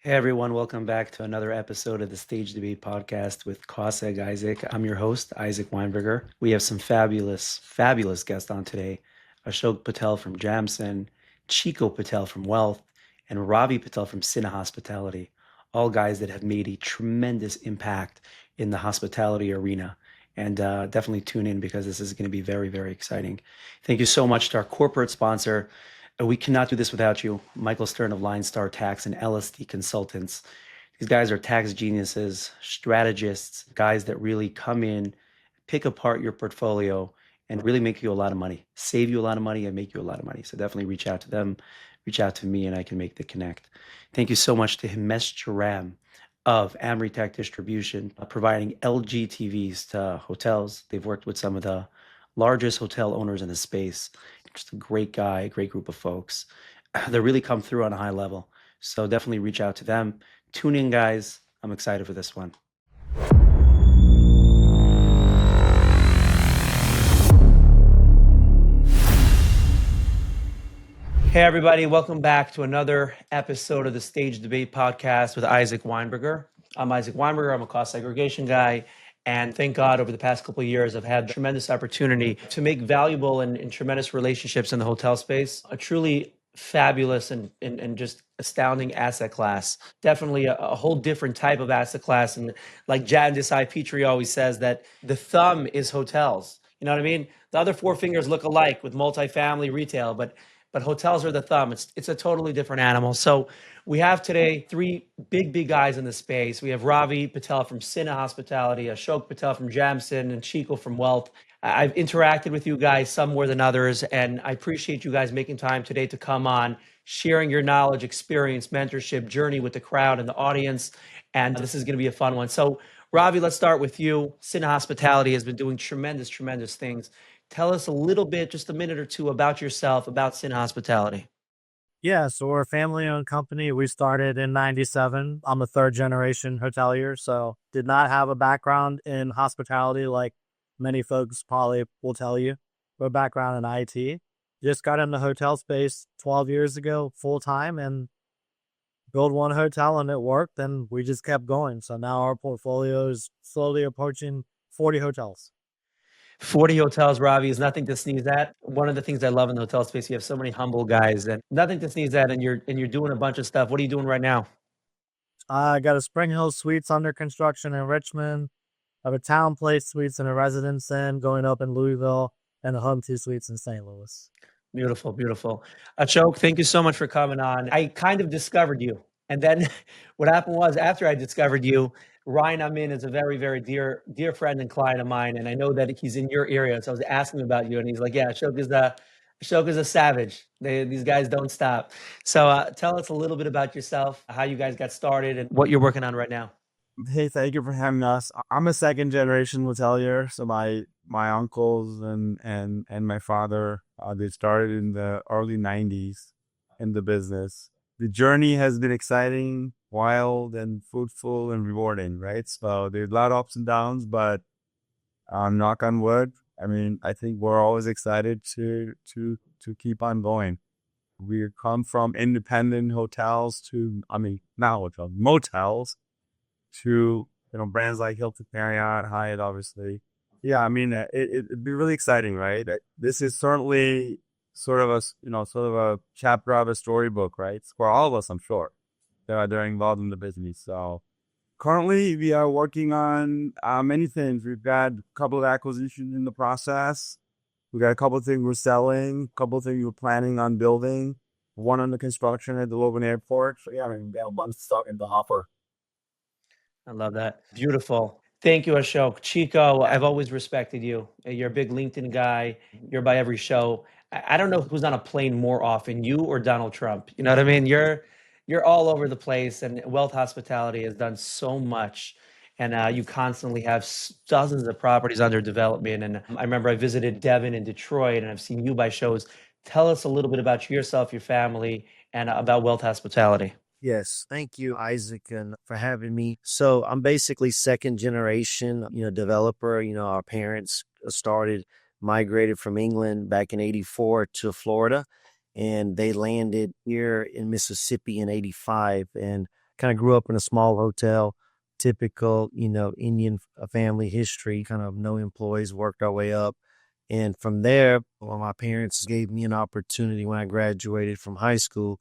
Hey everyone, welcome back to another episode of the Stage Debate Podcast with Koseg Isaac. I'm your host, Isaac Weinberger. We have some fabulous guests on today. Ashok Patel from Jamsan, Chico Patel from Wealth, and Ravi Patel from SINA Hospitality. All guys that have made a tremendous impact in the hospitality arena. And definitely tune in because this is going to be very exciting. Thank you so much to our corporate sponsor, we cannot do this without you. Michael Stern of Line Star Tax and LSD Consultants. These guys are tax geniuses, strategists, guys that really come in, pick apart your portfolio, and really make you a lot of money, save you a lot of money, and make you a lot of money. So definitely reach out to them, reach out to me, and I can make the connect. Thank you so much to Himesh Charam of Amri Tech Distribution, providing LG TVs to hotels. They've worked with some of the largest hotel owners in the space. Just a great guy, great group of folks. They really come through on a high level. So definitely reach out to them. Tune in, guys. I'm excited for this one. Hey, everybody. Welcome back to another episode of the Stage Debate Podcast with Isaac Weinberger. I'm Isaac Weinberger. I'm a cost segregation guy. And thank God over the past couple of years, I've had tremendous opportunity to make valuable and tremendous relationships in the hotel space. A truly fabulous and just astounding asset class. Definitely a whole different type of asset class. And like Jan Desai Petrie always says, that the thumb is hotels. You know what I mean? The other four fingers look alike with multifamily retail, but hotels are the thumb. It's a totally different animal. So we have today three big guys in the space. We have Ravi Patel from SINA Hospitality, Ashok Patel from Jamsan, and Chico from Wealth. I've interacted with you guys some more than others, and I appreciate you guys making time today to come on, sharing your knowledge, experience, mentorship, journey with the crowd and the audience. And this is going to be a fun one. So Ravi, let's start with you. SINA Hospitality has been doing tremendous things. Tell us a little bit, just a minute or two about yourself, about SINA Hospitality. Yeah, so we're a family-owned company. We started in 97. I'm a third-generation hotelier, so did not have a background in hospitality like many folks probably will tell you. A background in IT. Just got in the hotel space 12 years ago full-time and built one hotel and it worked and we just kept going. So now our portfolio is slowly approaching 40 hotels. 40 hotels, Ravi, is nothing to sneeze at. One of the things I love in the hotel space, you have so many humble guys, and nothing to sneeze at, and you're doing a bunch of stuff. What are you doing right now? I got a Spring Hill Suites under construction in Richmond. I have a Town Place Suites and a Residence Inn going up in Louisville, and a Home 2 Suites in St. Louis. Beautiful. Ashok, thank you so much for coming on. I kind of discovered you. And then what happened was, after I discovered you, Ryan Amin is a very dear friend and client of mine. And I know that he's in your area. So I was asking him about you. And he's like, yeah, Ashok is a savage. These guys don't stop. So tell us a little bit about yourself, how you guys got started, and what you're working on right now. Hey, thank you for having us. I'm a second generation hotelier. So my uncles and my father, they started in the early 90s in the business. The journey has been exciting, wild, and fruitful and rewarding, right? So there's a lot of ups and downs, but knock on wood, I mean, I think we're always excited to keep on going. We come from independent hotels to, I mean, not hotels, motels, to brands like Hilton, Marriott, Hyatt, obviously. Yeah, I mean, it'd be really exciting, right? This is certainly sort of a chapter of a storybook, right? For all of us, I'm sure, that are involved in the business. So currently, we are working on many things. We've got a couple of acquisitions in the process. We got a couple of things we're selling, a couple of things we're planning on building. One under construction at the Logan Airport. So yeah, I mean, we have a bunch of stuff in the hopper. I love that. Beautiful. Thank you, Ashok. Chico, I've always respected you. You're a big LinkedIn guy. You're by every show. I don't know who's on a plane more often, you or Donald Trump. You know what I mean? You're all over the place, and Wealth Hospitality has done so much. And you constantly have dozens of properties under development. And I remember I visited Devon in Detroit, and I've seen you by shows. Tell us a little bit about yourself, your family, and about Wealth Hospitality. Yes, thank you, Isaac, and for having me. So I'm basically second generation, developer. Our parents migrated from England back in '84 to Florida, and they landed here in Mississippi in '85 and kind of grew up in a small hotel, typical, Indian family history, kind of no employees, worked our way up. And from there, well, my parents gave me an opportunity when I graduated from high school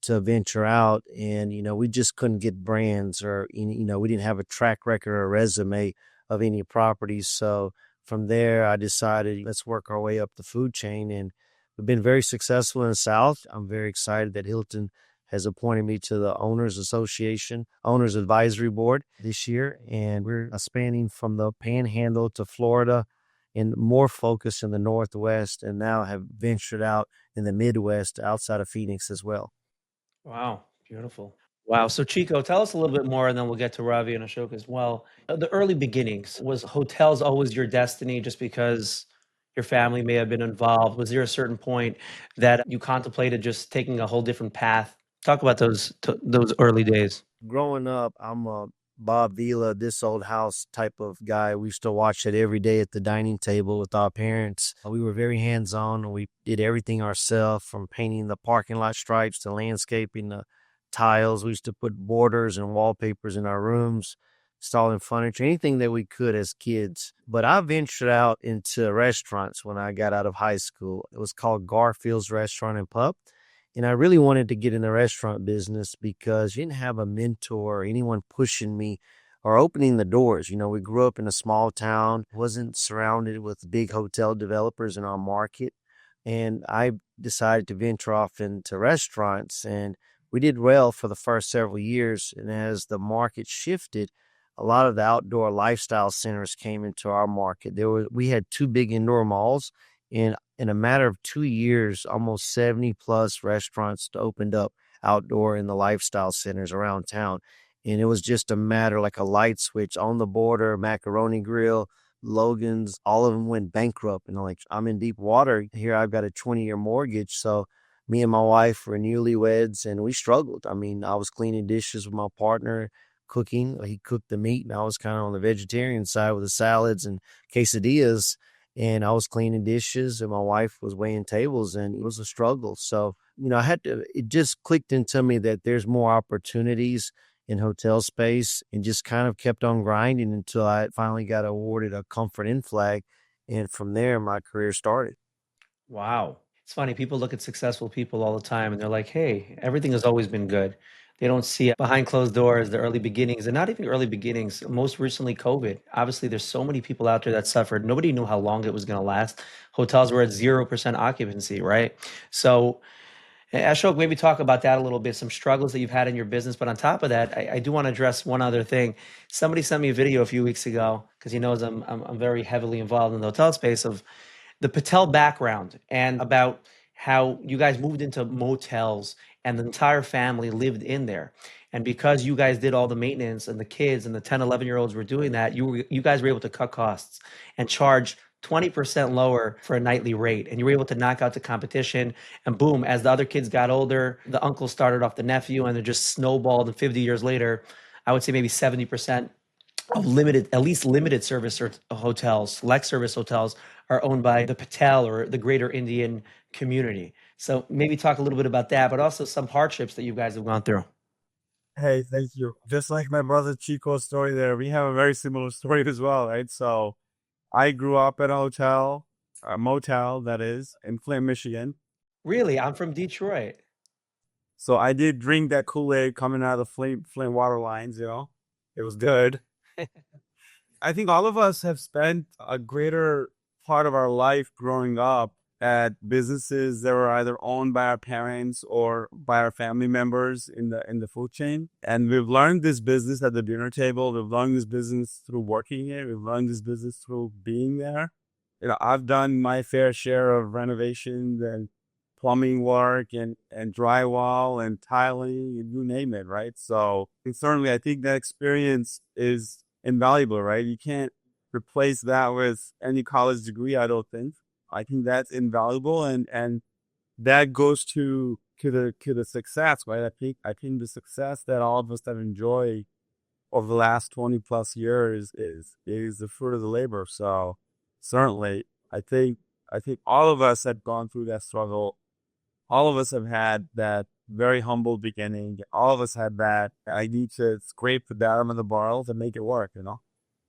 to venture out. And, we just couldn't get brands or, we didn't have a track record or resume of any properties. So from there, I decided let's work our way up the food chain. And we've been very successful in the South. I'm very excited that Hilton has appointed me to the Owners Association, Owners Advisory Board this year. And we're spanning from the Panhandle to Florida and more focused in the Northwest, and now have ventured out in the Midwest outside of Phoenix as well. Wow, beautiful. Wow. So Chico, tell us a little bit more, and then we'll get to Ravi and Ashok as well. The early beginnings, was hotels always your destiny just because your family may have been involved? Was there a certain point that you contemplated just taking a whole different path? Talk about those early days. Growing up, I'm a Bob Vila, This Old House type of guy. We used to watch it every day at the dining table with our parents. We were very hands-on. We did everything ourselves, from painting the parking lot stripes to landscaping the tiles. We used to put borders and wallpapers in our rooms, installing furniture, anything that we could as kids. But I ventured out into restaurants when I got out of high school. It was called Garfield's Restaurant and Pub. And I really wanted to get in the restaurant business because you didn't have a mentor or anyone pushing me or opening the doors. We grew up in a small town, wasn't surrounded with big hotel developers in our market. And I decided to venture off into restaurants, and we did well for the first several years. And as the market shifted, a lot of the outdoor lifestyle centers came into our market. We had 2 big indoor malls, and in a matter of 2 years, almost 70 plus restaurants opened up outdoor in the lifestyle centers around town. And it was just a matter like a light switch. On the Border, Macaroni Grill, Logan's, all of them went bankrupt. And I'm in deep water here. I've got a 20-year mortgage. So me and my wife were newlyweds, and we struggled. I mean, I was cleaning dishes with my partner, cooking. He cooked the meat, and I was kind of on the vegetarian side with the salads and quesadillas. And I was cleaning dishes, and my wife was weighing tables, and it was a struggle. So, it just clicked into me that there's more opportunities in hotel space, and just kind of kept on grinding until I finally got awarded a Comfort Inn flag. And from there, my career started. Wow. It's funny. People look at successful people all the time and they're like, hey, everything has always been good. They don't see it behind closed doors, the early beginnings, and not even early beginnings. Most recently, COVID. Obviously, there's so many people out there that suffered. Nobody knew how long it was going to last. Hotels were at 0% occupancy, right? So, Ashok, maybe talk about that a little bit, some struggles that you've had in your business. But on top of that, I do want to address one other thing. Somebody sent me a video a few weeks ago because he knows I'm very heavily involved in the hotel space, of the Patel background and about how you guys moved into motels and the entire family lived in there. And because you guys did all the maintenance and the kids and the 10, 11-year-olds were doing that, you guys were able to cut costs and charge 20% lower for a nightly rate. And you were able to knock out the competition. And boom, as the other kids got older, the uncle started off the nephew, and it just snowballed. And 50 years later, I would say maybe 70% of at least limited service hotels, select service hotels, are owned by the Patel or the greater Indian community. So maybe talk a little bit about that, but also some hardships that you guys have gone through. Hey, thank you. Just like my brother Chico's story there, we have a very similar story as well, right? So I grew up at a motel that is, in Flint, Michigan. Really? I'm from Detroit. So I did drink that Kool-Aid coming out of the Flint water lines, It was good. I think all of us have spent a greater part of our life growing up at businesses that were either owned by our parents or by our family members in the food chain. And we've learned this business at the dinner table. We've learned this business through working it. We've learned this business through being there. I've done my fair share of renovations and plumbing work and drywall and tiling, and you name it, right? So certainly I think that experience is invaluable, right? You can't replace that with any college degree, I don't think. I think that's invaluable, and that goes to the success, right? I think the success that all of us have enjoyed over the last 20 plus years is the fruit of the labor. So certainly I think all of us have gone through that struggle all of us have had that very humble beginning. All of us had that. I need to scrape the bottom of the barrel to make it work,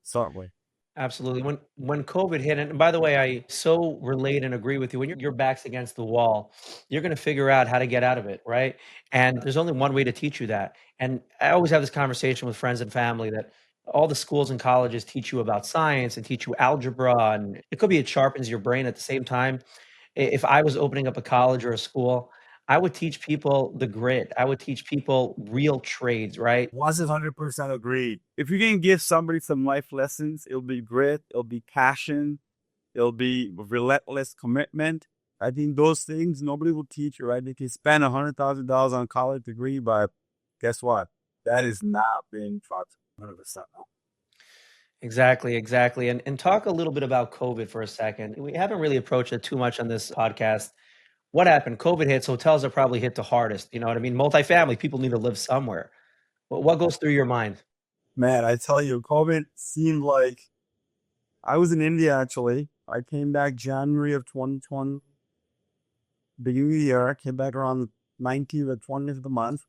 certainly. Absolutely. When COVID hit, and by the way, I so relate and agree with you. When your back's against the wall, you're going to figure out how to get out of it, right? And there's only one way to teach you that. And I always have this conversation with friends and family that all the schools and colleges teach you about science and teach you algebra, and it could be it sharpens your brain at the same time. If I was opening up a college or a school, I would teach people the grit. I would teach people real trades, right? 100% agreed. If you can give somebody some life lessons, it'll be grit, it'll be passion, it'll be relentless commitment. I think those things nobody will teach you, right? They can spend $100,000 on a college degree, but guess what? That is not being taught 100%. Exactly, exactly. And talk a little bit about COVID for a second. We haven't really approached it too much on this podcast. What happened? COVID hits, hotels are probably hit the hardest. You know what I mean? Multifamily, people need to live somewhere. What goes through your mind? Man, I tell you, COVID seemed like I was in India actually. I came back January of 2020, beginning of the year. I came back around 19th or 20th of the month.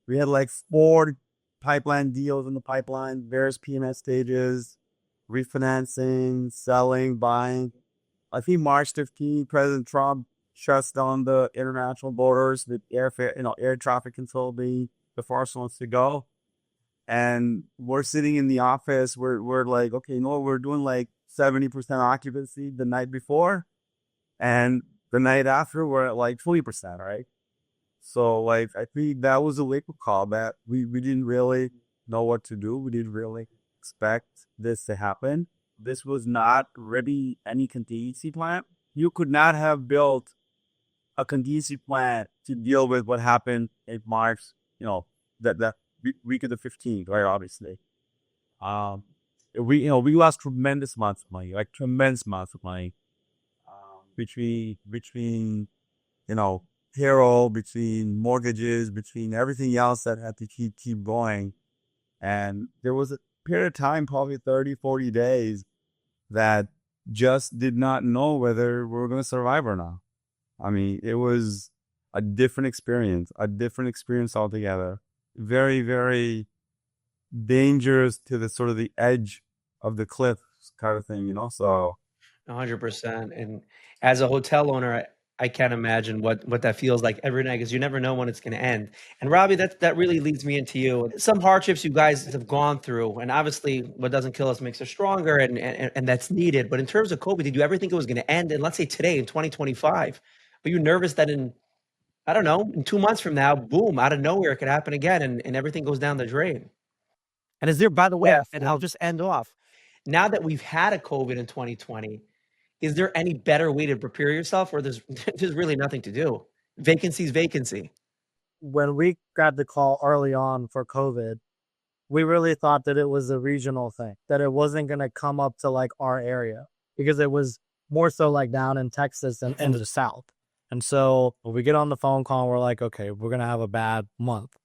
We had like 4 pipeline deals in the pipeline, various PMS stages, refinancing, selling, buying. I think March 15th, President Trump shuts down the international borders with air traffic control being the first ones to go. And we're sitting in the office. We're like, okay, we're doing like 70% occupancy the night before, and the night after we're at like 20%, right? So like I think that was a wake-up call that we didn't really know what to do. We didn't really expect this to happen. This was not really any contingency plan. You could not have built a contingency plan to deal with what happened in March, that week of the 15th, right? Obviously. We lost tremendous amounts of money, like tremendous amounts of money, between payroll, between mortgages, between everything else that had to keep going. And there was a period of time, probably 30, 40 days, that just did not know whether we were going to survive or not. I mean, it was a different experience altogether. Very, very dangerous to the sort of the edge of the cliff kind of thing, so. 100%. And as a hotel owner, I can't imagine what that feels like every night, because you never know when it's going to end. And Robbie, that really leads me into you. Some hardships you guys have gone through, and obviously what doesn't kill us makes us stronger, and that's needed. But in terms of COVID, did you ever think it was going to end? And let's say today in 2025, were you nervous that in 2 months from now, boom, out of nowhere, it could happen again and everything goes down the drain? And is there, by the way, and I'll just end off. Now that we've had a COVID in 2020, is there any better way to prepare yourself, or there's really nothing to do? Vacancy's vacancy. When we got the call early on for COVID, we really thought that it was a regional thing, that it wasn't going to come up to like our area, because it was more so like down in Texas and into the South. And so when we get on the phone call, we're like, okay, we're going to have a bad month.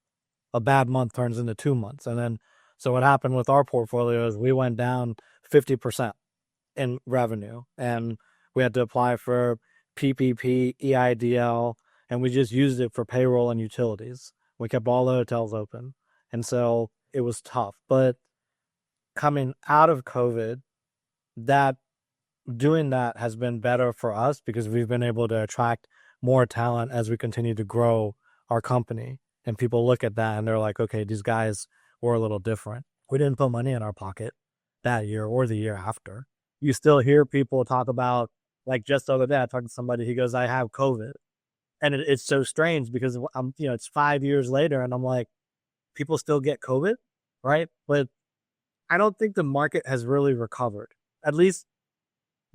A bad month turns into 2 months. And then, so what happened with our portfolio is we went down 50% in revenue, and we had to apply for PPP, EIDL, and we just used it for payroll and utilities. We kept all the hotels open. And so it was tough. But coming out of COVID, doing that has been better for us, because we've been able to attract more talent as we continue to grow our company. And people look at that and they're like, okay, these guys were a little different. We didn't put money in our pocket that year or the year after. You still hear people talk about, like just the other day, I talked to somebody, he goes, I have COVID. And it's so strange, because it's 5 years later and I'm like, people still get COVID, right? But I don't think the market has really recovered, at least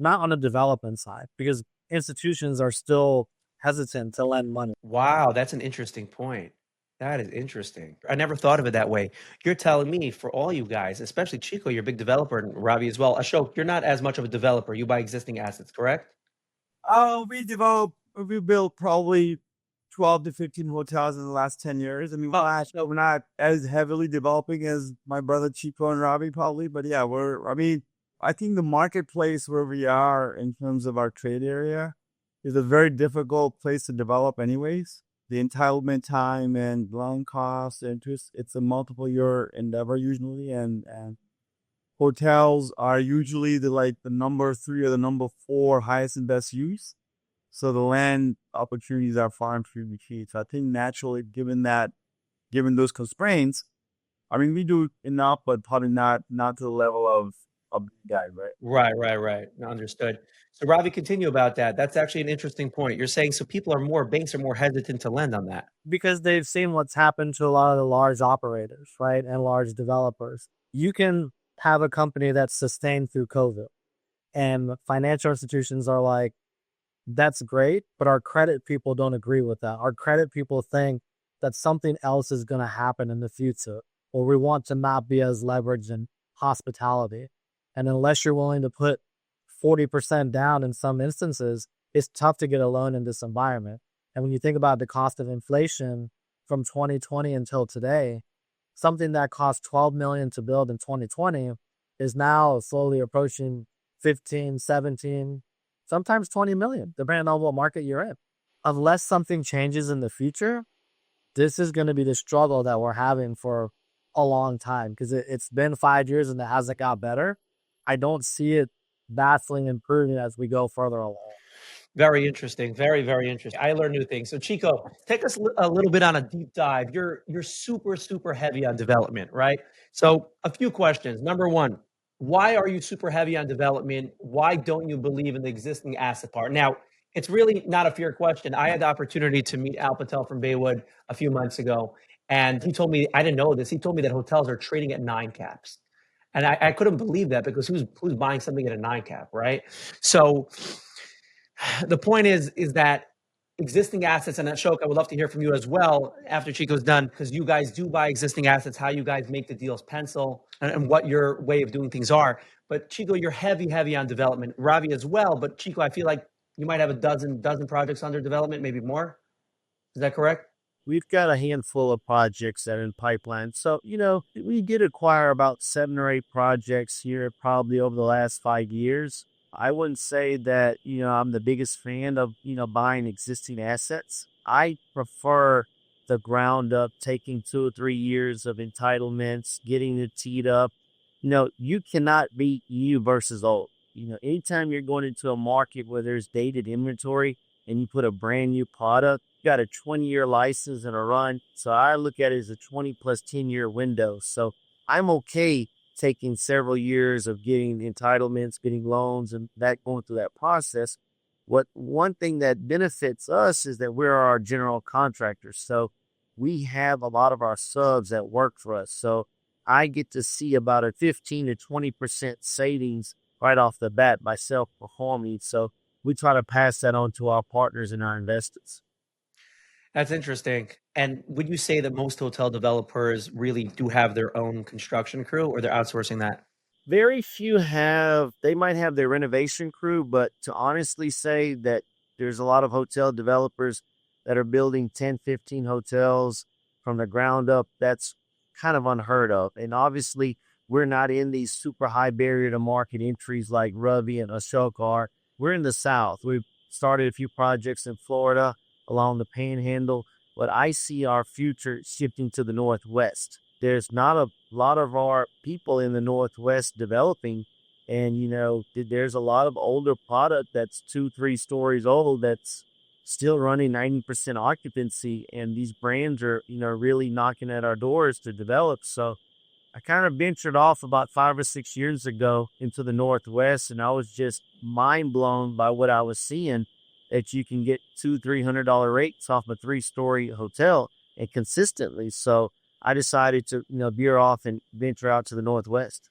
not on the development side, because institutions are still hesitant to lend money. Wow, that's an interesting point. That is interesting. I never thought of it that way. You're telling me, for all you guys, especially Chico, you're a big developer, and Ravi as well. Ashok, you're not as much of a developer. You buy existing assets, correct? We built probably 12 to 15 hotels in the last 10 years. I mean, we're not as heavily developing as my brother Chico and Ravi probably, but yeah, I think the marketplace where we are in terms of our trade area is a very difficult place to develop anyways. The entitlement time and loan costs, interest, it's a multiple year endeavor usually. And hotels are usually the number 3 or the number 4 highest and best use. So the land opportunities are far and few between. So I think naturally, given those constraints, I mean, we do enough, but probably not to the level of a big guy, right? Right. No, understood. So Ravi, continue about that. That's actually an interesting point. You're saying so banks are more hesitant to lend on that. Because they've seen what's happened to a lot of the large operators, right? And large developers. You can have a company that's sustained through COVID, and financial institutions are like, that's great, but our credit people don't agree with that. Our credit people think that something else is going to happen in the future, or we want to not be as leveraged in hospitality. And unless you're willing to put 40% down in some instances, it's tough to get a loan in this environment. And when you think about the cost of inflation from 2020 until today, something that cost $12 million to build in 2020 is now slowly approaching 15, 17, sometimes 20 million, depending on what market you're in. Unless something changes in the future, this is going to be the struggle that we're having for a long time, because it's been 5 years and it hasn't got better. I don't see it vastly improving as we go further along. Very interesting. Very, very interesting. I learned new things. So Chico, take us a little bit on a deep dive. You're super, super heavy on development, right? So a few questions. Number one, why are you super heavy on development? Why don't you believe in the existing asset part? Now, it's really not a fair question. I had the opportunity to meet Al Patel from Baywood a few months ago, and he told me, I didn't know this, he told me that hotels are trading at 9 caps. And I couldn't believe that, because who's buying something at a 9 cap, right? So the point is that existing assets, and Ashok, I would love to hear from you as well after Chico's done, because you guys do buy existing assets, how you guys make the deals pencil, and what your way of doing things are. But Chico, you're heavy on development. Ravi as well, but Chico, I feel like you might have a dozen projects under development, maybe more. Is that correct? We've got a handful of projects that are in pipeline. So, we did acquire about 7 or 8 projects here probably over the last 5 years. I wouldn't say that, I'm the biggest fan of, buying existing assets. I prefer the ground up, taking 2 or 3 years of entitlements, getting it teed up. You cannot beat new versus old. Anytime you're going into a market where there's dated inventory and you put a brand new product, you got a 20-year license and a run. So I look at it as a 20 plus 10-year window. So I'm okay taking several years of getting entitlements, getting loans, and that going through that process. One thing that benefits us is that we're our general contractors. So we have a lot of our subs that work for us. So I get to see about a 15 to 20% savings right off the bat by self-performing. So we try to pass that on to our partners and our investors. That's interesting. And would you say that most hotel developers really do have their own construction crew, or they're outsourcing that? Very few they might have their renovation crew, but to honestly say that there's a lot of hotel developers that are building 10, 15 hotels from the ground up, that's kind of unheard of. And obviously, we're not in these super high barrier to market entries like Ravi and Ashok are. We're in the South. We've started a few projects in Florida along the Panhandle, but I see our future shifting to the Northwest. There's not a lot of our people in the Northwest developing, and there's a lot of older product that's 2-3 stories old that's still running 90% occupancy, and these brands are really knocking at our doors to develop. So I kind of ventured off about 5 or 6 years ago into the Northwest, and I was just mind blown by what I was seeing, that you can get $200-$300 rates off a 3-story hotel and consistently. So I decided to veer off and venture out to the Northwest.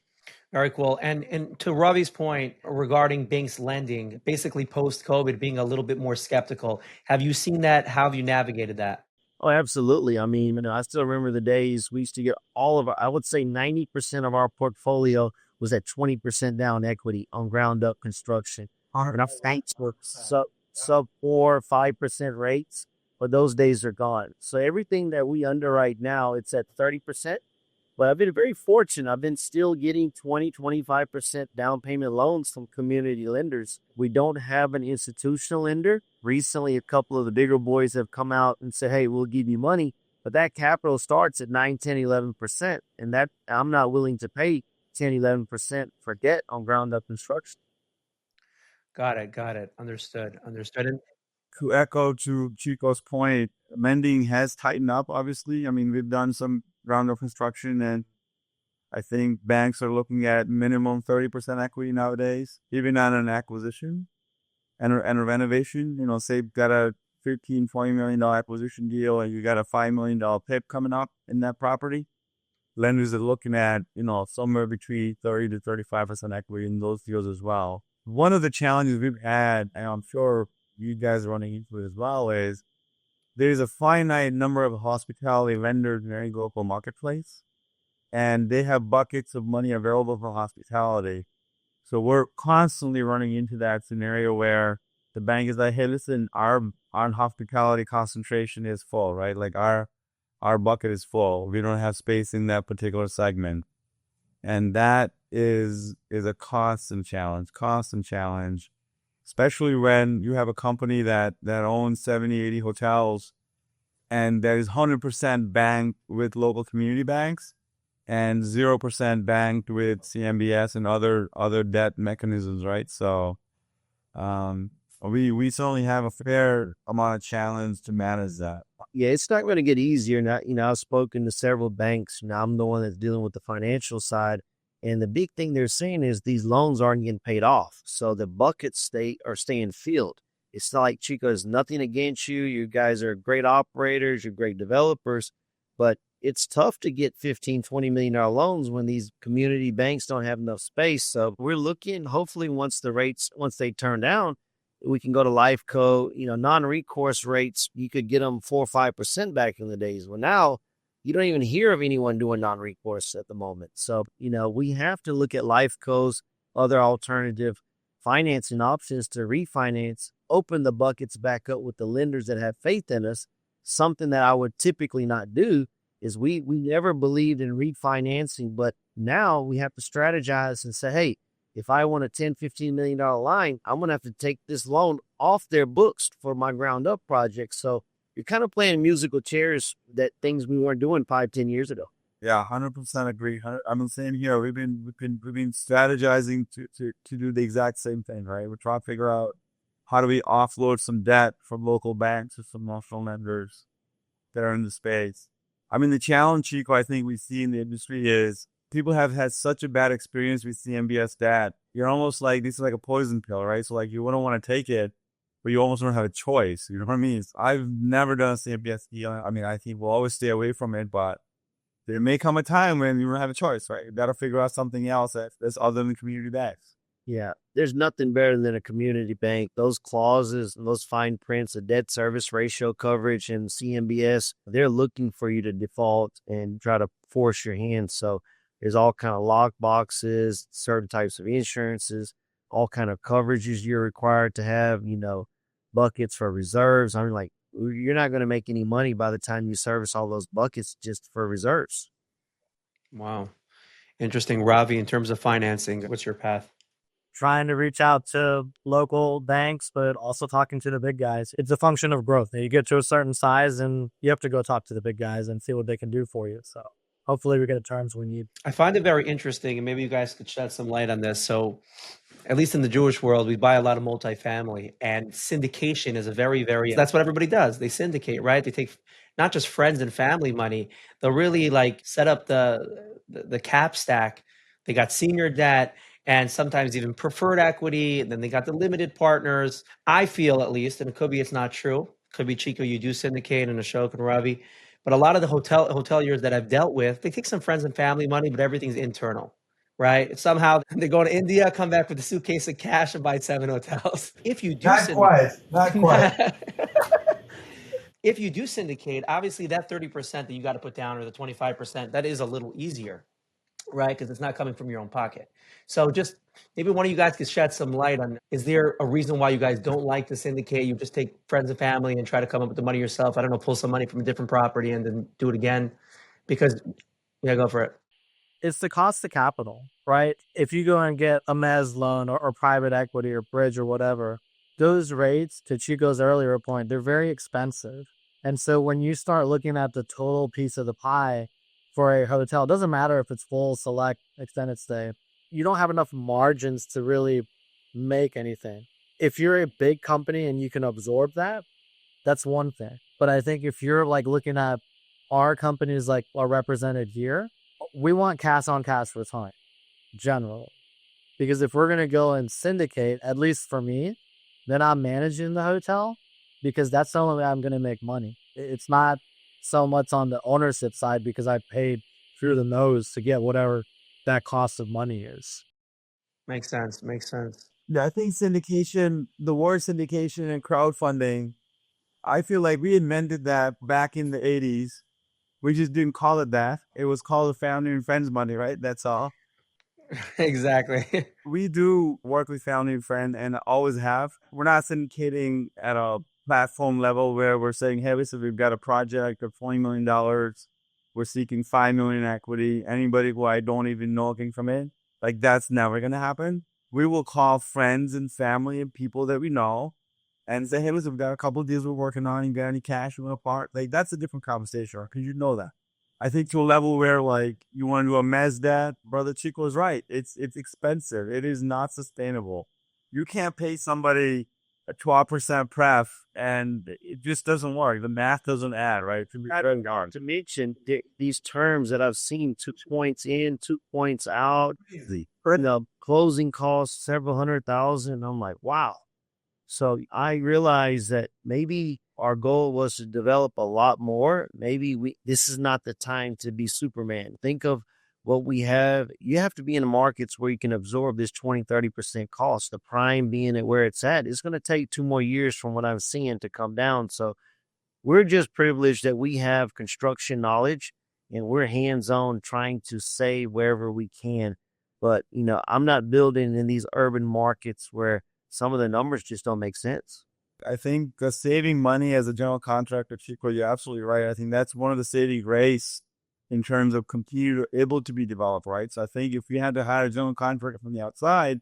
Very cool. And to Ravi's point regarding banks lending, basically post-COVID being a little bit more skeptical, have you seen that? How have you navigated that? Oh, absolutely. I mean, I still remember the days we used to get I would say 90% of our portfolio was at 20% down equity on ground up construction. And our banks were sub 4 or 5% rates, but those days are gone. So everything that we underwrite now, it's at 30%. But I've been very fortunate. I've been still getting 20, 25% down payment loans from community lenders. We don't have an institutional lender. Recently, a couple of the bigger boys have come out and said, hey, we'll give you money. But that capital starts at 9, 10, 11%. And that I'm not willing to pay 10, 11% for debt on ground up construction. Got it. Got it. Understood. Understood. And To echo to Chico's point, lending has tightened up, obviously. I mean, we've done some ground up construction, and I think banks are looking at minimum 30% equity nowadays, even on an acquisition and a renovation. You know, say you've got a $15, $20 million acquisition deal and you got a $5 million PIP coming up in that property. Lenders are looking at, you know, somewhere between 30 to 35% equity in those deals as well. One of the challenges we've had, and I'm sure you guys are running into it as well, is there's a finite number of hospitality vendors in any local marketplace, and they have buckets of money available for hospitality. So we're constantly running into that scenario where the bank is like, hey, listen, our hospitality concentration is full, right? Like our bucket is full. We don't have space in that particular segment. And that is a constant challenge, especially when you have a company that owns 70, 80 hotels and that is 100% banked with local community banks and 0% banked with CMBS and other debt mechanisms, right? So we certainly have a fair amount of challenge to manage that. Yeah, it's not going to get easier. Now, I've spoken to several banks. Now I'm the one that's dealing with the financial side. And the big thing they're saying is these loans aren't getting paid off. So the buckets are staying filled. It's not like Chico has nothing against you. You guys are great operators. You're great developers. But it's tough to get $15, $20 million loans when these community banks don't have enough space. So we're looking, hopefully once they turn down, we can go to Life Co. Non-recourse rates, you could get them 4 or 5% back in the days. Well, now you don't even hear of anyone doing non-recourse at the moment. So, we have to look at Life Co's other alternative financing options to refinance, open the buckets back up with the lenders that have faith in us. Something that I would typically not do is we never believed in refinancing, but now we have to strategize and say, hey, if I want a $10, $15 million line, I'm going to have to take this loan off their books for my ground up project. So you're kind of playing musical chairs, that things we weren't doing 5, 10 years ago. Yeah, 100% agree. I'm the same here. We've been strategizing to do the exact same thing, right? We're trying to figure out how do we offload some debt from local banks to some national lenders that are in the space. I mean, the challenge, Chico, I think we see in the industry is people have had such a bad experience with CMBS debt. You're almost like, this is like a poison pill, right? So like you wouldn't want to take it, but you almost don't have a choice. You know what I mean? I've never done a CMBS deal. I mean, I think we'll always stay away from it, but there may come a time when you don't have a choice, right? You got to figure out something else that's other than community banks. Yeah, there's nothing better than a community bank. Those clauses and those fine prints, the debt service ratio coverage and CMBS, they're looking for you to default and try to force your hand. So there's all kind of lock boxes, certain types of insurances, all kind of coverages you're required to have, buckets for reserves. I mean, like, you're not going to make any money by the time you service all those buckets just for reserves. wow. Interesting. Ravi, in terms of financing, what's your path? Trying to reach out to local banks, but also talking to the big guys. It's a function of growth. You get to a certain size and you have to go talk to the big guys and see what they can do for you. So hopefully we get the terms we need. I find it very interesting, and maybe you guys could shed some light on this. So, at least in the Jewish world, we buy a lot of multifamily, and syndication is a very, very, that's what everybody does. They syndicate, right? They take not just friends and family money, they'll really like set up the cap stack. They got senior debt and sometimes even preferred equity. And then they got the limited partners. I feel, at least, and it could be it's not true. Could be Chico, you do syndicate, and Ashok and Ravi. But a lot of the hoteliers that I've dealt with, they take some friends and family money, but everything's internal, right? Somehow they go to India, come back with a suitcase of cash and buy 7 hotels. If you do Not quite. If you do syndicate, obviously that 30% that you got to put down, or the 25%, that is a little easier, right? Because it's not coming from your own pocket. So just maybe one of you guys could shed some light on, is there a reason why you guys don't like to syndicate? You just take friends and family and try to come up with the money yourself. I don't know, pull some money from a different property and then do it again. Because, yeah, go for it. It's the cost of capital, right? If you go and get a mezz loan or private equity or bridge or whatever, those rates, to Chico's earlier point, they're very expensive. And so when you start looking at the total piece of the pie for a hotel, it doesn't matter if it's full, select, extended stay, you don't have enough margins to really make anything. If you're a big company and you can absorb that, that's one thing. But I think if you're like looking at our companies like are represented here, we want cash on cash return generally. Because if we're going to go and syndicate, at least for me, then I'm managing the hotel because that's the only way I'm going to make money. It's not so much on the ownership side because I paid through the nose to get whatever that cost of money is. Makes sense. Makes sense. Yeah, I think syndication, the word syndication and crowdfunding, I feel like we invented that back in the 80s. We just didn't call it that. It was called family and friends money, right? That's all. Exactly. We do work with family and friends and always have. We're not syndicating at a platform level where we're saying, hey, listen, we've got a project of $20 million. We're seeking $5 million equity. Anybody who I don't even know can come in. Like, that's never going to happen. We will call friends and family and people that we know and say, hey, listen, we've got a couple of deals we're working on. You got any cash you want to part? Like, that's a different conversation because you know that. I think to a level where, like, you want to do a mezz debt, Brother Chico is right. It's expensive. It is not sustainable. You can't pay somebody a 12% pref, and it just doesn't work. The math doesn't add, right? To mention these terms that I've seen, 2 points in, 2 points out, the closing costs several $100,000. I'm like, wow. So I realized that maybe our goal was to develop a lot more. Maybe this is not the time to be Superman. Think of what we have. You have to be in the markets where you can absorb this 20-30% cost. The prime being at where it's at, it's going to take 2 more years from what I'm seeing to come down. So we're just privileged that we have construction knowledge and we're hands-on trying to save wherever we can. But, I'm not building in these urban markets where some of the numbers just don't make sense. I think saving money as a general contractor, Chico, you're absolutely right. I think that's one of the saving grace in terms of computer able to be developed, right? So I think if we had to hire a general contractor from the outside,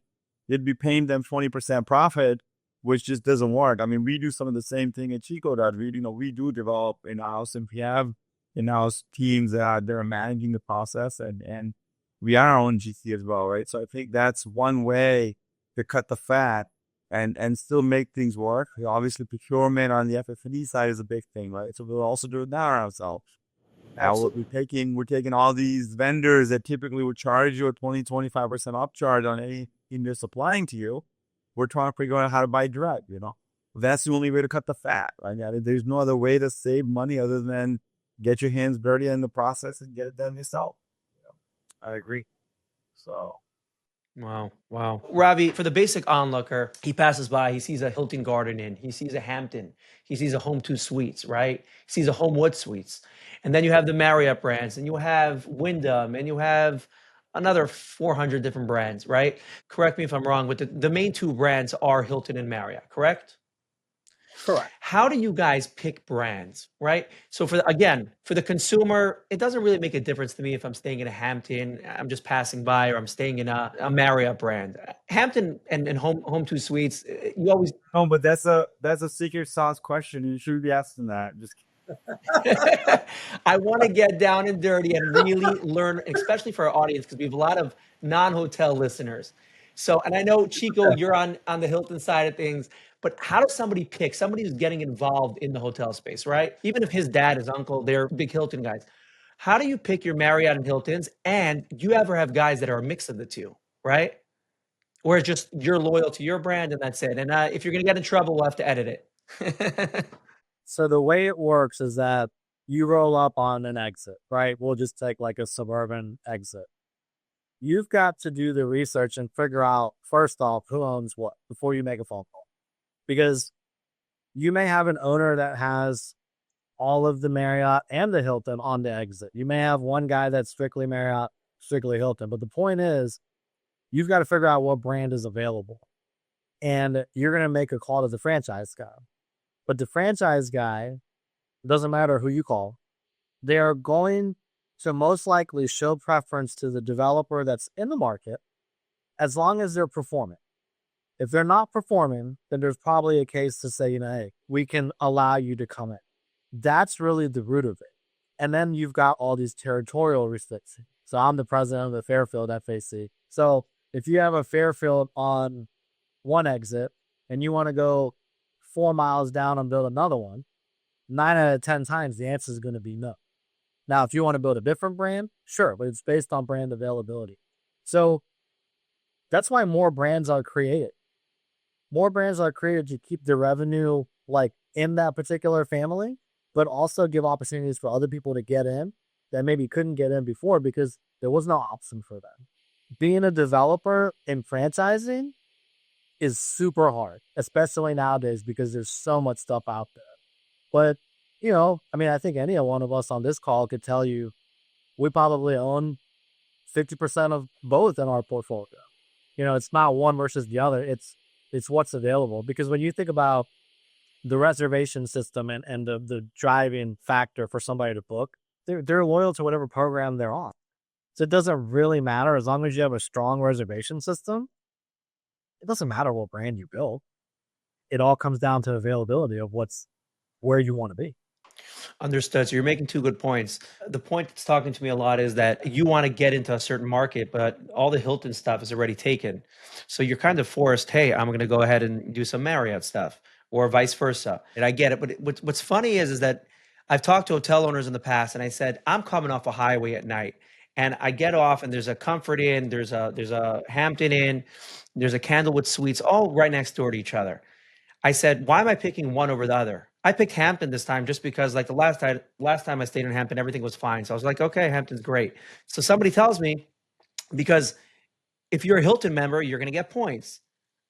it'd be paying them 20% profit, which just doesn't work. I mean, we do some of the same thing at Chico that we do develop in-house, and we have in-house teams that are managing the process, and we are our own GC as well, right? So I think that's one way to cut the fat and still make things work. Obviously, procurement on the FF&E side is a big thing, right? So we'll also do it now ourselves. Now we're taking all these vendors that typically would charge you a 20-25% upcharge on anything they're supplying to you. We're trying to figure out how to buy direct, That's the only way to cut the fat, right? There's no other way to save money other than get your hands dirty in the process and get it done yourself. I agree. So... Wow. Ravi, for the basic onlooker, he passes by, he sees a Hilton Garden Inn, he sees a Hampton, he sees a Home 2 Suites, right? He sees a Homewood Suites. And then you have the Marriott brands, and you have Wyndham, and you have another 400 different brands, right? Correct me if I'm wrong, but the main 2 brands are Hilton and Marriott, correct? Correct. How do you guys pick brands, right? So for the consumer, it doesn't really make a difference to me if I'm staying in a Hampton, I'm just passing by, or I'm staying in a Marriott brand. Hampton and Home 2 Suites, you always... No, but that's a secret sauce question. You should be asking that. Just I want to get down and dirty and really learn, especially for our audience, because we have a lot of non-hotel listeners. So, and I know, Chico, you're on the Hilton side of things, but how does somebody pick somebody who's getting involved in the hotel space, right? Even if his dad, his uncle, they're big Hilton guys. How do you pick your Marriott and Hiltons? And do you ever have guys that are a mix of the two, right? Or it's just you're loyal to your brand and that's it. And if you're going to get in trouble, we'll have to edit it. So the way it works is that you roll up on an exit, right? We'll just take like a suburban exit. You've got to do the research and figure out, first off, who owns what before you make a phone call. Because you may have an owner that has all of the Marriott and the Hilton on the exit. You may have one guy that's strictly Marriott, strictly Hilton. But the point is, you've got to figure out what brand is available. And you're going to make a call to the franchise guy. But the franchise guy, doesn't matter who you call, they are going So most likely show preference to the developer that's in the market as long as they're performing. If they're not performing, then there's probably a case to say, hey, we can allow you to come in. That's really the root of it. And then you've got all these territorial restrictions. So I'm the president of the Fairfield FAC. So if you have a Fairfield on one exit and you want to go 4 miles down and build another one, 9 out of 10 times the answer is going to be no. Now, if you want to build a different brand, sure, but it's based on brand availability. So that's why more brands are created. More brands are created to keep the revenue like in that particular family, but also give opportunities for other people to get in that maybe couldn't get in before because there was no option for them. Being a developer in franchising is super hard, especially nowadays because there's so much stuff out there. But, I think any one of us on this call could tell you we probably own 50% of both in our portfolio. It's not one versus the other. It's what's available. Because when you think about the reservation system and the driving factor for somebody to book, they're loyal to whatever program they're on. So it doesn't really matter as long as you have a strong reservation system. It doesn't matter what brand you build. It all comes down to availability of where you want to be. Understood. So you're making two good points. The point that's talking to me a lot is that you want to get into a certain market, but all the Hilton stuff is already taken. So you're kind of forced, hey, I'm going to go ahead and do some Marriott stuff or vice versa. And I get it. But what's funny is that I've talked to hotel owners in the past and I said, I'm coming off a highway at night and I get off and there's a Comfort Inn, there's a Hampton Inn, there's a Candlewood Suites, all right next door to each other. I said, why am I picking one over the other? I picked Hampton this time just because like the last time I stayed in Hampton, everything was fine. So I was like, okay, Hampton's great. So somebody tells me, because if you're a Hilton member, you're going to get points.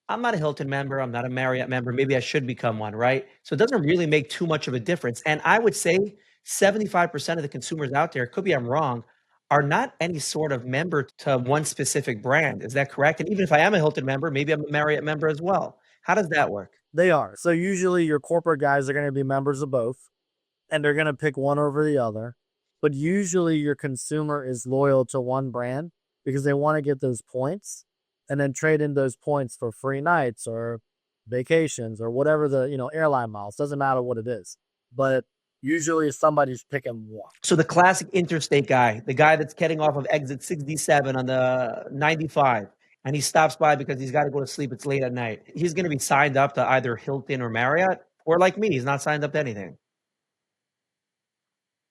I'm not a Hilton member. I'm not a Marriott member. Maybe I should become one, right? So it doesn't really make too much of a difference. And I would say 75% of the consumers out there, could be I'm wrong, are not any sort of member to one specific brand. Is that correct? And even if I am a Hilton member, maybe I'm a Marriott member as well. How does that work? They are. So usually your corporate guys are going to be members of both, and they're going to pick one over the other. But usually your consumer is loyal to one brand because they want to get those points and then trade in those points for free nights or vacations or whatever the, airline miles. Doesn't matter what it is. But usually somebody's picking one. So the classic interstate guy, the guy that's getting off of exit 67 on the 95, and he stops by because he's got to go to sleep. It's late at night. He's going to be signed up to either Hilton or Marriott, or like me, he's not signed up to anything.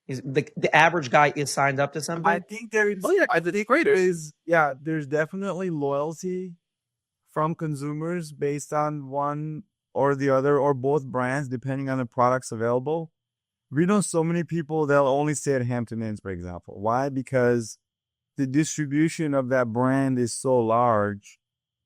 The average guy is signed up to something. I think there is. I think there's definitely loyalty from consumers based on one or the other or both brands, depending on the products available. We know so many people they'll only stay at Hampton Inns, for example. Why? Because the distribution of that brand is so large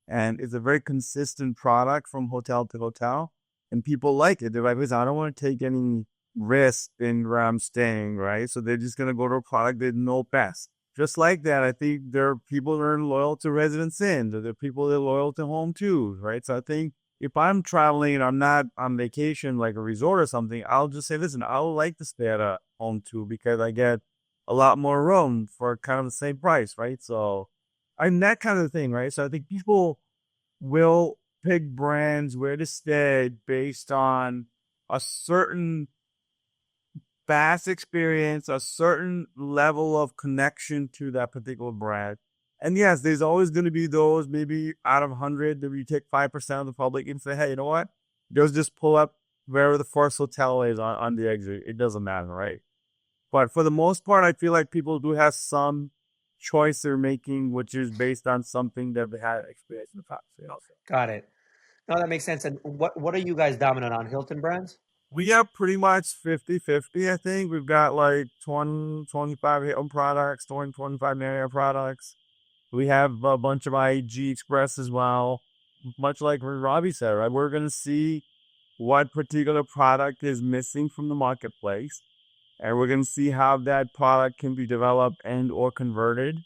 and it's a very consistent product from hotel to hotel, and people like it. They're like, listen, I don't want to take any risk in where I'm staying, right? So they're just going to go to a product they know best. Just like that, I think there are people that are loyal to Residence Inn. There are people that are loyal to Home 2, right? So I think if I'm traveling and I'm not on vacation, like a resort or something, I'll just say, listen, I would like to stay at a Home 2 because I get a lot more room for kind of the same price, right? So I'm that kind of thing, right? So I think people will pick brands where to stay based on a certain past experience, a certain level of connection to that particular brand. And yes, there's always going to be those, maybe out of 100, that you take 5% of the public and say, hey, you know what? Just pull up wherever the first hotel is on the exit. It doesn't matter, right? But for the most part, I feel like people do have some choice they're making, which is based on something that they had experience in the past. Got it. No, that makes sense. And what are you guys dominant on? Hilton brands? We have pretty much 50-50, I think. We've got like 20, 25 Hilton products, 20, 25 Marriott products. We have a bunch of IAG Express as well. Much like Ravi said, right? We're going to see what particular product is missing from the marketplace. And we're going to see how that product can be developed and or converted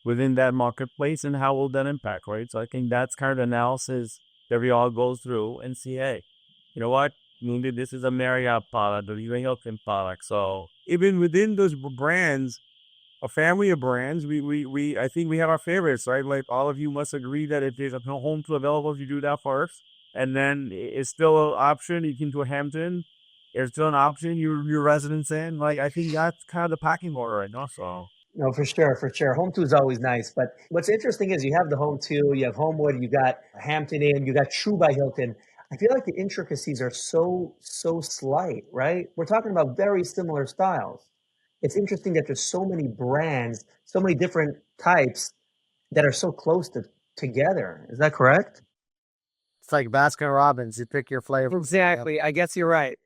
within that marketplace and how will that impact, right? So I think that's kind of the analysis that we all go through and see, hey, you know what? Maybe this is a Marriott product or even a Hilton product. So even within those brands, a family of brands. We I think we have our favorites, right? Like all of you must agree that if there's a home to available, you do that first, and then it's still an option. You can do a Hampton. It's still an option. Your residence in. Like I think that's kind of the packing order right now. So No, for sure, for sure. Home two is always nice. But what's interesting is you have the home two, you have Homewood, you got Hampton Inn, you got True by Hilton. I feel like the intricacies are so slight, right? We're talking about very similar styles. It's interesting that there's so many brands, so many different types that are so close together. Is that correct? It's like Baskin Robbins. You pick your flavor. Exactly. I guess you're right.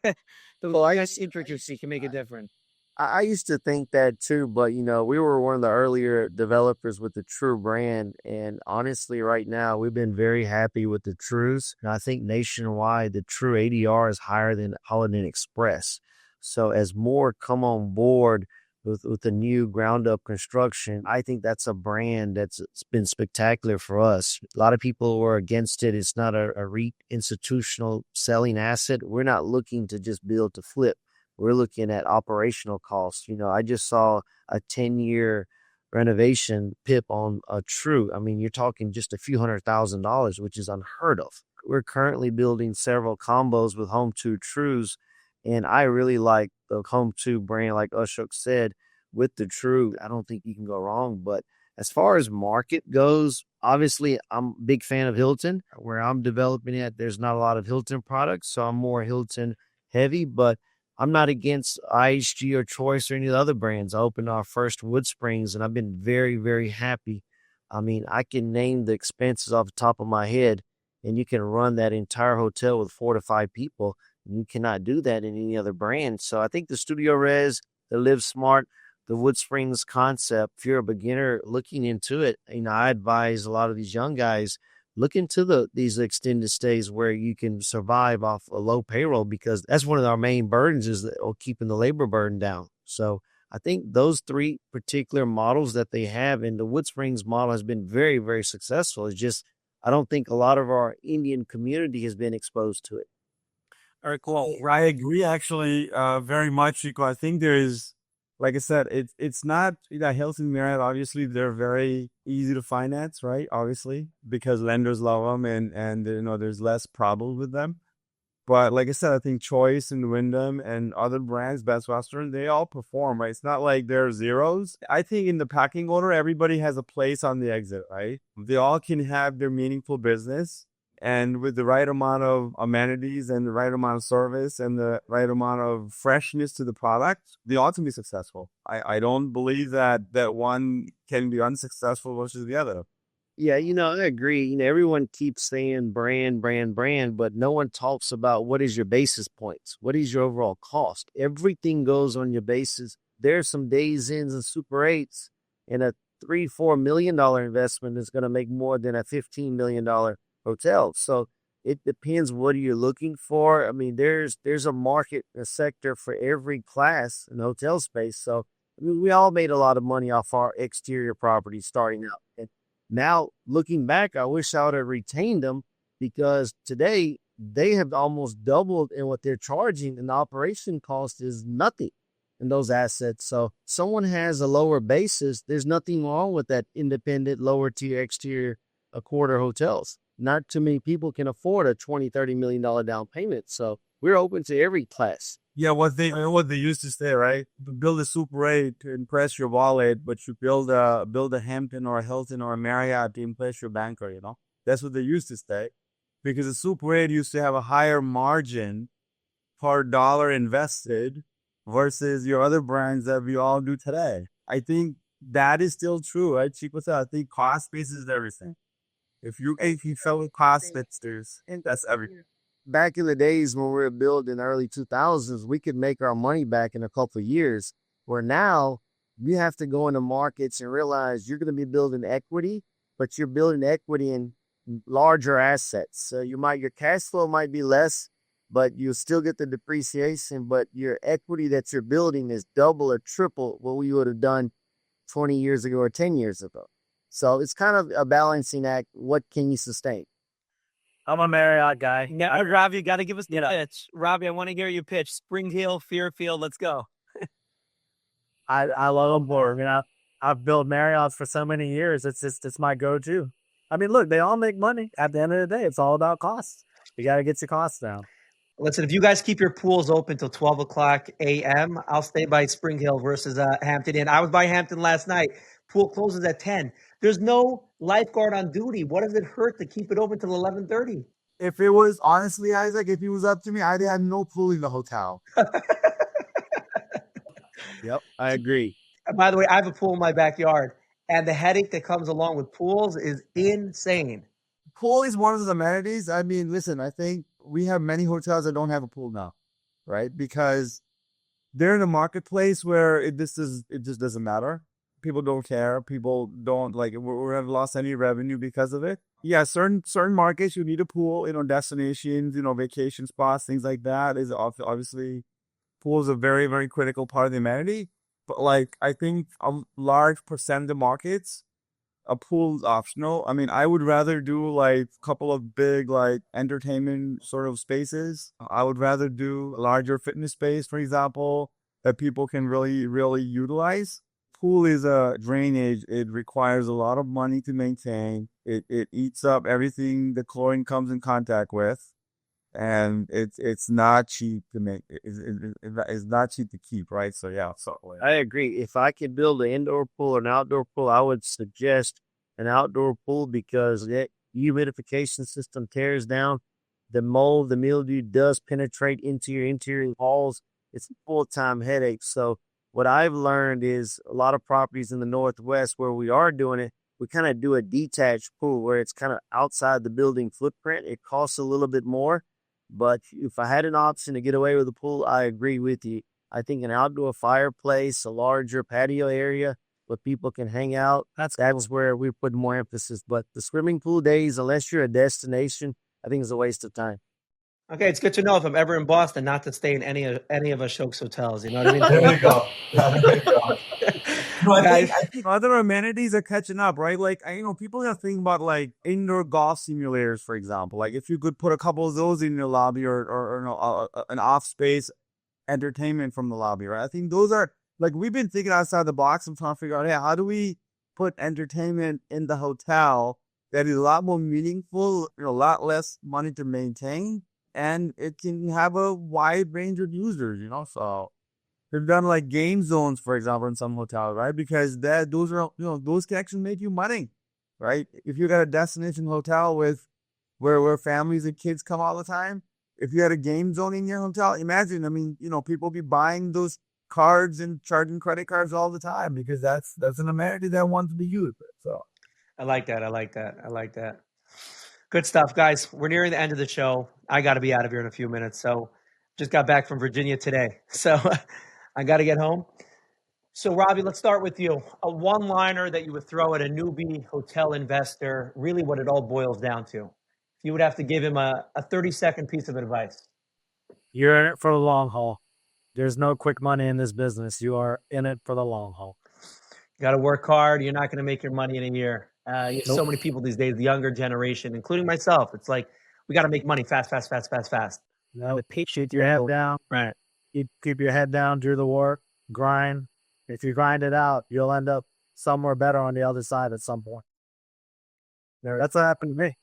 The largest intricacy can make a difference. I used to think that too, but we were one of the earlier developers with the True brand. And honestly, right now, we've been very happy with the Trues. And I think nationwide, the True ADR is higher than Holiday Inn Express. So as more come on board with the new ground up construction, I think that's a brand that's been spectacular for us. A lot of people were against it. It's not a REIT institutional selling asset. We're not looking to just build to flip. We're looking at operational costs. I just saw a 10-year renovation PIP on a True. I mean, you're talking just a few $100,000, which is unheard of. We're currently building several combos with Home 2 Trues, and I really like the Home 2 brand, like Ashok said, with the True. I don't think you can go wrong. But as far as market goes, obviously, I'm a big fan of Hilton. Where I'm developing at, there's not a lot of Hilton products, so I'm more Hilton heavy, but I'm not against IHG or Choice or any of the other brands. I opened our first Wood Springs, and I've been very, very happy. I mean, I can name the expenses off the top of my head, and you can run that entire hotel with 4 to 5 people. You cannot do that in any other brand. So I think the Studio Res, the Live Smart, the Wood Springs concept, if you're a beginner looking into it, I advise a lot of these young guys look into these extended stays where you can survive off a low payroll, because that's one of our main burdens is keeping the labor burden down. So I think those 3 particular models that they have, and the Wood Springs model has been very, very successful. It's just, I don't think a lot of our Indian community has been exposed to it. All right, cool. I agree actually very much, Chico. I think there is, like I said, it's not Hilton, Marriott. Obviously, they're very easy to finance, right? Obviously, because lenders love them, and there's less problems with them. But like I said, I think Choice and Wyndham and other brands, Best Western, they all perform, right? It's not like they're zeros. I think in the packing order, everybody has a place on the exit, right? They all can have their meaningful business. And with the right amount of amenities and the right amount of service and the right amount of freshness to the product, they ought to be successful. I don't believe that one can be unsuccessful versus the other. Yeah, I agree. Everyone keeps saying brand, brand, brand, but no one talks about what is your basis points? What is your overall cost? Everything goes on your basis. There's some days ins and Super 8s, and a $3-4 million investment is going to make more than a $15 million hotel. So it depends what you're looking for. I mean, there's a market, a sector for every class in hotel space. So we all made a lot of money off our exterior properties starting out. And now looking back, I wish I would have retained them, because today they have almost doubled in what they're charging, and the operation cost is nothing in those assets. So someone has a lower basis. There's nothing wrong with that independent lower tier exterior a quarter hotels. Not too many people can afford a $20-30 million down payment. So we're open to every class. Yeah, what they used to say, right? Build a Super 8 to impress your wallet, but you build a Hampton or a Hilton or a Marriott to impress your banker. That's what they used to say, because the Super 8 used to have a higher margin per dollar invested versus your other brands that we all do today. I think that is still true, right? Chico said, I think cost basis is everything. If you fell with cost fixers, that's everything. Back in the days when we were building early 2000s, we could make our money back in a couple of years, where now you have to go into markets and realize you're going to be building equity, but you're building equity in larger assets. So your cash flow might be less, but you'll still get the depreciation, but your equity that you're building is double or triple what we would have done 20 years ago or 10 years ago. So it's kind of a balancing act. What can you sustain? I'm a Marriott guy. Now, Ravi, you got to give us the pitch. Ravi, I want to hear you pitch. Spring Hill, Fairfield, let's go. I love them for. I mean, I've built Marriotts for so many years. It's my go-to. I mean, look, they all make money. At the end of the day, it's all about costs. You got to get your costs down. Listen, if you guys keep your pools open till 12 o'clock a.m., I'll stay by Spring Hill versus Hampton Inn. I was by Hampton last night. Pool closes at 10. There's no lifeguard on duty. What does it hurt to keep it open till 11:30? If it was honestly, Isaac, if it was up to me, I'd have no pool in the hotel. Yep, I agree. By the way, I have a pool in my backyard, and the headache that comes along with pools is insane. Pool is one of the amenities. I mean, listen, I think we have many hotels that don't have a pool now, right? Because they're in a marketplace where it just doesn't matter. People don't care. People don't like. We haven't lost any revenue because of it. Yeah, certain markets you need a pool. Destinations, vacation spots, things like that is obviously pool is a very, very critical part of the amenity. But like, I think a large percent of the markets, a pool is optional. I mean, I would rather do like a couple of big like entertainment sort of spaces. I would rather do a larger fitness space, for example, that people can really, really utilize. Pool is a drainage. It requires a lot of money to maintain. It eats up everything the chlorine comes in contact with. And it's not cheap to make. It's not cheap to keep, right? So yeah. So I agree. If I could build an indoor pool or an outdoor pool, I would suggest an outdoor pool because that humidification system tears down the mold, the mildew does penetrate into your interior walls. It's a full-time headache. So what I've learned is a lot of properties in the Northwest where we are doing it, we kind of do a detached pool where it's kind of outside the building footprint. It costs a little bit more. But if I had an option to get away with a pool, I agree with you. I think an outdoor fireplace, a larger patio area where people can hang out, that's where we put more emphasis. But the swimming pool days, unless you're a destination, I think it's a waste of time. Okay, it's good to know if I'm ever in Boston not to stay in any of Ashok's hotels. You know what I mean? there you go. There you go. No, I Guys, think other amenities are catching up, right? Like, people are thinking about like indoor golf simulators, for example. Like, if you could put a couple of those in your lobby or an off space entertainment from the lobby, right? I think those are like we've been thinking outside the box and trying to figure out, hey, how do we put entertainment in the hotel that is a lot more meaningful, a lot less money to maintain, and it can have a wide range of users, So they've done like game zones, for example, in some hotels, right? Because those are, those can actually make you money, right? If you got a destination hotel with where families and kids come all the time, if you had a game zone in your hotel, imagine, people be buying those cards and charging credit cards all the time because that's an amenity that wants to be used. So I like that. I like that. Good stuff, guys. We're nearing the end of the show. I got to be out of here in a few minutes. So just got back from Virginia today. So I got to get home. So Ravi, let's start with you. A one-liner that you would throw at a newbie hotel investor, really what it all boils down to. If you would have to give him a 30-second piece of advice. You're in it for the long haul. There's no quick money in this business. You are in it for the long haul. You got to work hard. You're not going to make your money in a year. Nope. So many people these days, the younger generation, including myself, it's like, we got to make money fast. No, keep your head down. Right. Keep your head down, do the work, grind. If you grind it out, you'll end up somewhere better on the other side at some point. That's what happened to me.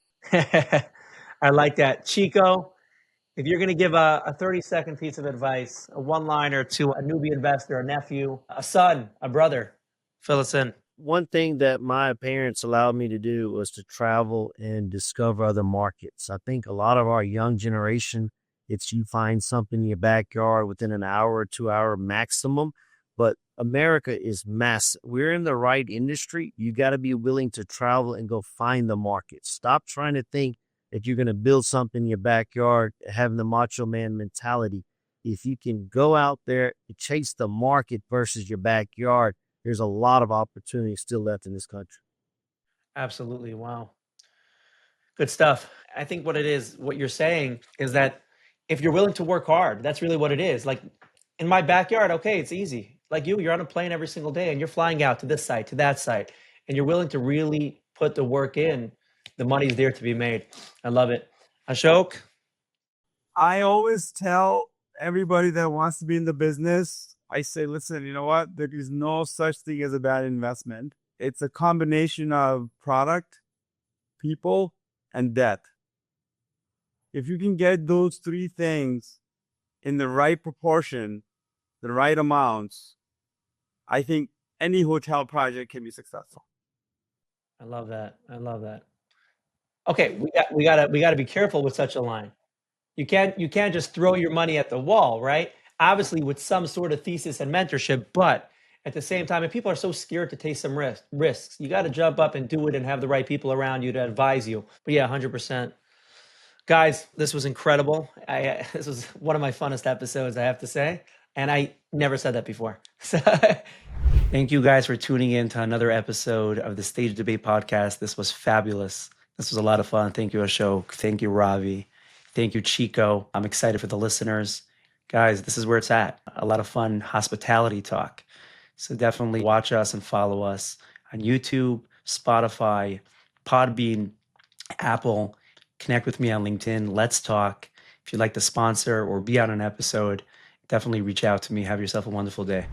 I like that. Chico, if you're going to give a 30-second piece of advice, a one-liner to a newbie investor, a nephew, a son, a brother, fill us in. One thing that my parents allowed me to do was to travel and discover other markets. I think a lot of our young generation, it's you find something in your backyard within an hour or 2 hour maximum. But America is massive. We're in the right industry. You got to be willing to travel and go find the market. Stop trying to think that you're going to build something in your backyard, having the macho man mentality. If you can go out there and chase the market versus your backyard, there's a lot of opportunity still left in this country. Absolutely. Wow. Good stuff. I think what you're saying is that if you're willing to work hard, that's really what it is. Like in my backyard, okay, it's easy. Like you're on a plane every single day and you're flying out to this site, to that site, and you're willing to really put the work in. The money's there to be made. I love it. Ashok? I always tell everybody that wants to be in the business, I say, listen, you know what? There is no such thing as a bad investment. It's a combination of product, people, and debt. If you can get those three things in the right proportion, the right amounts, I think any hotel project can be successful. I love that. I love that. Okay, we gotta be careful with such a line. You can't just throw your money at the wall, right? Obviously, with some sort of thesis and mentorship, but at the same time, and people are so scared to take some risks. You got to jump up and do it and have the right people around you to advise you. But yeah, 100%. Guys, this was incredible. This was one of my funnest episodes, I have to say, and I never said that before. So, thank you guys for tuning in to another episode of the Stage Debate Podcast. This was fabulous. This was a lot of fun. Thank you, Ashok. Thank you, Ravi. Thank you, Chico. I'm excited for the listeners. Guys, this is where it's at. A lot of fun hospitality talk. So definitely watch us and follow us on YouTube, Spotify, Podbean, Apple. Connect with me on LinkedIn. Let's talk. If you'd like to sponsor or be on an episode, definitely reach out to me. Have yourself a wonderful day.